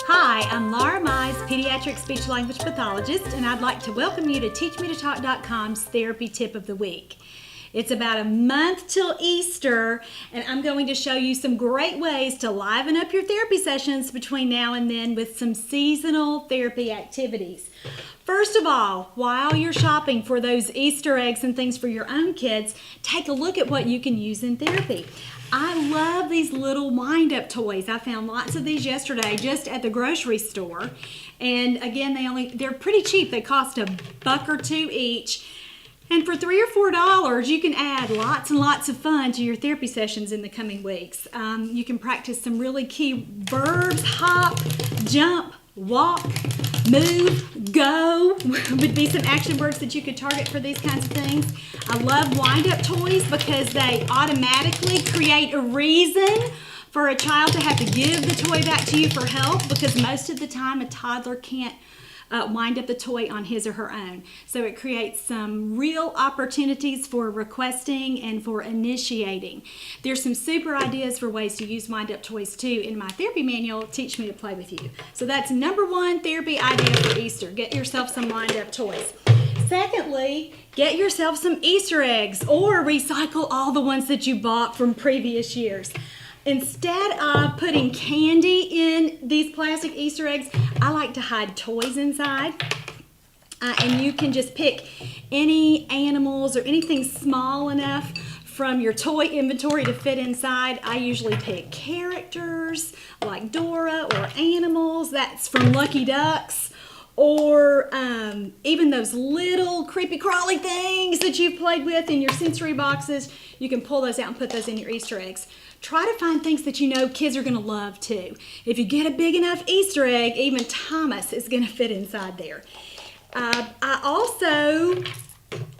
Hi, I'm Laura Mize, pediatric speech-language pathologist, and I'd like to welcome you to TeachMeToTalk.com's Therapy Tip of the Week. It's about a month till Easter, and I'm going to show you some great ways to liven up your therapy sessions between now and then with some seasonal therapy activities. First of all, while you're shopping for those Easter eggs and things for your own kids, take a look at what you can use in therapy. I love these little wind-up toys. I found lots of these yesterday just at the grocery store. And again, they're pretty cheap. They cost $1 or $2 each. And for $3 or $4, you can add lots and lots of fun to your therapy sessions in the coming weeks. You can practice some really key verbs: hop, jump, walk, move, go would be some action words that you could target for these kinds of things. I love wind-up toys because they automatically create a reason for a child to have to give the toy back to you for help, because most of the time a toddler can't wind up the toy on his or her own. So it creates some real opportunities for requesting and for initiating. There's some super ideas for ways to use wind-up toys too in my therapy manual, Teach Me to Play With You. So that's number one therapy idea for Easter. Get yourself some wind-up toys. Secondly, get yourself some Easter eggs or recycle all the ones that you bought from previous years. Instead of putting candy in these plastic Easter eggs, I like to hide toys inside. And you can just pick any animals or anything small enough from your toy inventory to fit inside. I usually pick characters like Dora or animals. That's from Lucky Ducks. Or even those little creepy crawly things that you've played with in your sensory boxes. You can pull those out and put those in your Easter eggs. Try to find things that you know kids are going to love too. If you get a big enough Easter egg, even Thomas is going to fit inside there. I also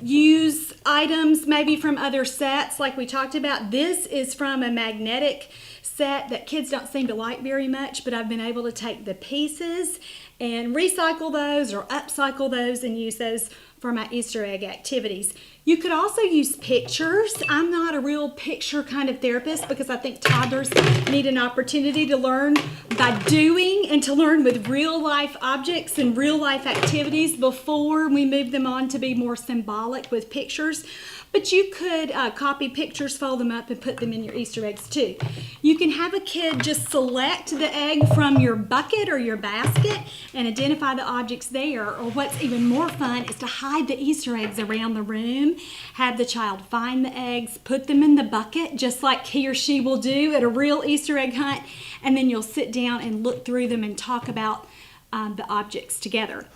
use items maybe from other sets like we talked about. This is from a magnetic set that kids don't seem to like very much, but I've been able to take the pieces and recycle those or upcycle those and use those for my Easter egg activities. You could also use pictures. I'm not a real picture kind of therapist because I think toddlers need an opportunity to learn by doing and to learn with real life objects and real life activities before we move them on to be more symbolic with pictures. But you could copy pictures, fold them up, and put them in your Easter eggs too. You can have a kid just select the egg from your bucket or your basket and identify the objects there. Or what's even more fun is to hide the Easter eggs around the room. Have the child find the eggs, put them in the bucket, just like he or she will do at a real Easter egg hunt, and then you'll sit down and look through them and talk about the objects together.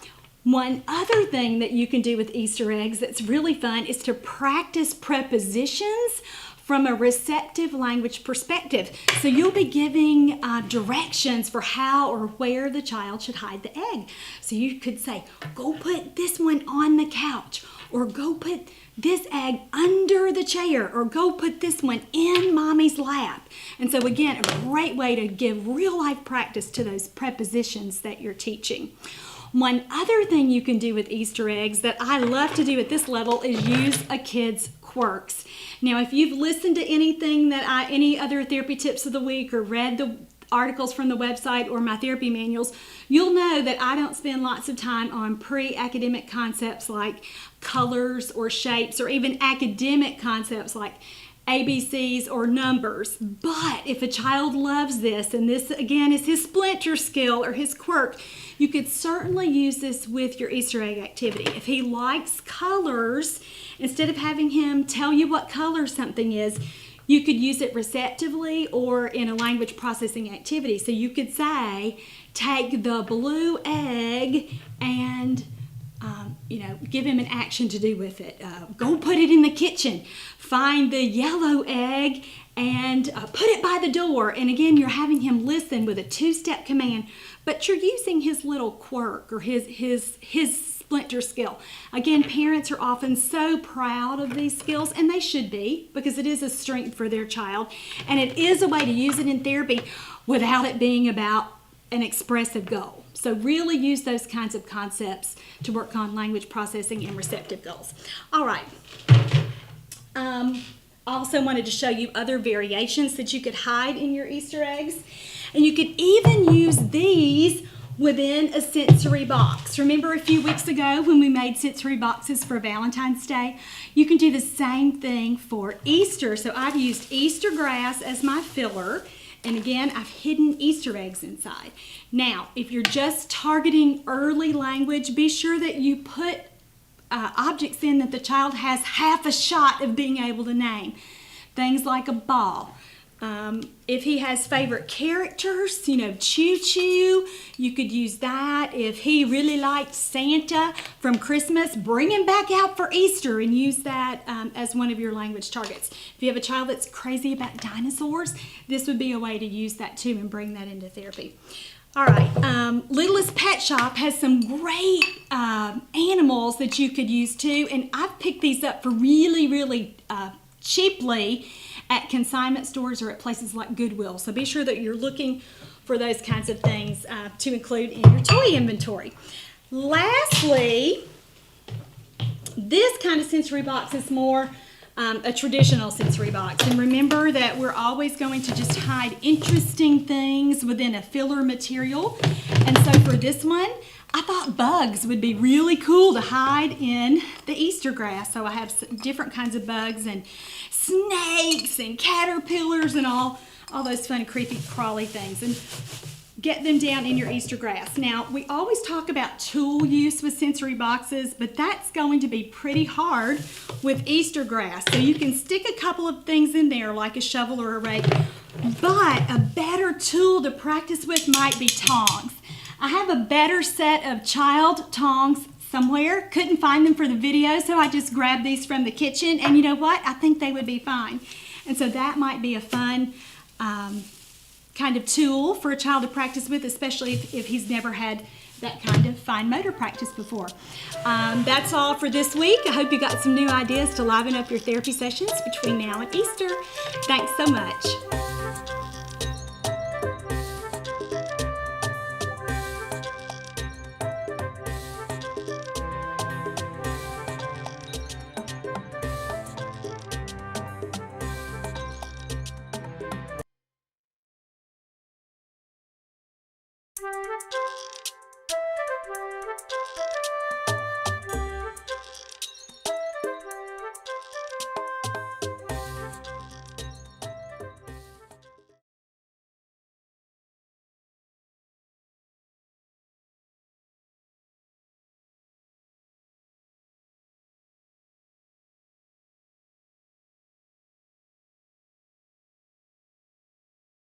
One other thing that you can do with Easter eggs that's really fun is to practice prepositions from a receptive language perspective. So you'll be giving directions for how or where the child should hide the egg. So you could say, go put this one on the couch, or go put this egg under the chair, or go put this one in mommy's lap. And so again, a great way to give real life practice to those prepositions that you're teaching. One other thing you can do with Easter eggs that I love to do at this level is use a kid's quirks. Now, if you've listened to anything that any other therapy tips of the week or read the articles from the website or my therapy manuals, you'll know that I don't spend lots of time on pre-academic concepts like colors or shapes, or even academic concepts like ABCs or numbers. But if a child loves this, and this again is his splinter skill or his quirk, you could certainly use this with your Easter egg activity. If he likes colors, instead of having him tell you what color something is, you could use it receptively or in a language processing activity. So you could say, take the blue egg and give him an action to do with it. Go put it in the kitchen. Find the yellow egg and put it by the door. And again, you're having him listen with a two-step command, but you're using his little quirk or his splinter skill. Again, parents are often so proud of these skills, and they should be, because it is a strength for their child, and it is a way to use it in therapy without it being about an expressive goal. So really use those kinds of concepts to work on language processing and receptive goals. All right. Also wanted to show you other variations that you could hide in your Easter eggs. And you could even use these within a sensory box. Remember a few weeks ago when we made sensory boxes for Valentine's Day? You can do the same thing for Easter. So I've used Easter grass as my filler. And again, I've hidden Easter eggs inside. Now, if you're just targeting early language, be sure that you put objects in that the child has half a shot of being able to name. Things like a ball. If he has favorite characters, you know, Choo Choo, you could use that. If he really liked Santa from Christmas, bring him back out for Easter and use that as one of your language targets. If you have a child that's crazy about dinosaurs, this would be a way to use that too and bring that into therapy. All right, Littlest Pet Shop has some great animals that you could use too, and I've picked these up for really cheaply at consignment stores or at places like Goodwill. So be sure that you're looking for those kinds of things to include in your toy inventory. Lastly, this kind of sensory box is more a traditional sensory box. And remember that we're always going to just hide interesting things within a filler material. And so for this one, I thought bugs would be really cool to hide in the Easter grass. So I have some different kinds of bugs and snakes and caterpillars and all those fun, creepy, crawly things. And get them down in your Easter grass. Now, we always talk about tool use with sensory boxes, but that's going to be pretty hard with Easter grass. So you can stick a couple of things in there like a shovel or a rake, but a better tool to practice with might be tongs. I have a better set of child tongs somewhere. Couldn't find them for the video, so I just grabbed these from the kitchen, and you know what? I think they would be fine. And so that might be a fun kind of tool for a child to practice with, especially if he's never had that kind of fine motor practice before. That's all for this week. I hope you got some new ideas to liven up your therapy sessions between now and Easter. Thanks so much.